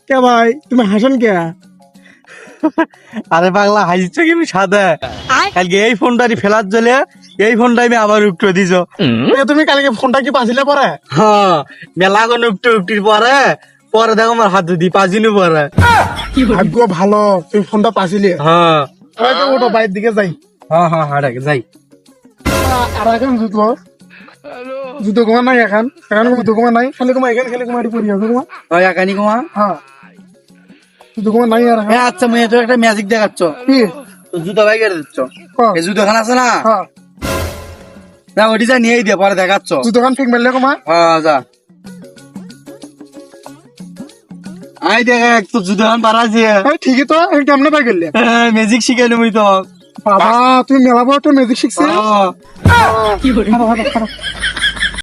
কে ভাই তুমি হাসেন কে? আরে পাগলা হাসিছ কি আমি সাদা কালকে এই ফোনটারি ফেলার জলে এই ফোনটা আমি আবার উঠতে দিছ। তুমি কালকে ফোনটা কি পাছিলে পরে? হ্যাঁ মেলা কোন উঠটির পরে পরে দেখো আমার হাত দি পাজিনি পরে। ভাগ্য ভালো তুমি ফোনটা পাছিলে। হ্যাঁ ওটা বাইরের দিকে যাই। হ্যাঁ হ্যাঁ হ্যাঁ যাই। আর এখন জুতো জুতো কমা নাই এখন জুতো কমা নাই খালি কমা এখানে খালি কমা পড়ি আছে কমা। ওই একানি কুমা হ্যাঁ জুতো কমা নাই আর এখন। আচ্ছা মেয়ে তো একটা ম্যাজিক দেখাচ্ছ কি তো জুতো ভাই কেটে দিচ্ছ হ্যাঁ। এই জুতো খান আছে না হ্যাঁ না ওটি যা নিয়েই দিয়ে পরে দেখাচ্ছ। জুতো খান ঠিক মেললে কমা। হ্যাঁ যা আই দেখা এক তো জুতো খান পারা আছে ঠিকই তো কেমনে পাই গেলে ম্যাজিক শিখাইলো মুই তো বাবা তুমি মেলা বড় ম্যাজিক শিখছে। হ্যাঁ। খারাপ, খারাপ, খারাপ।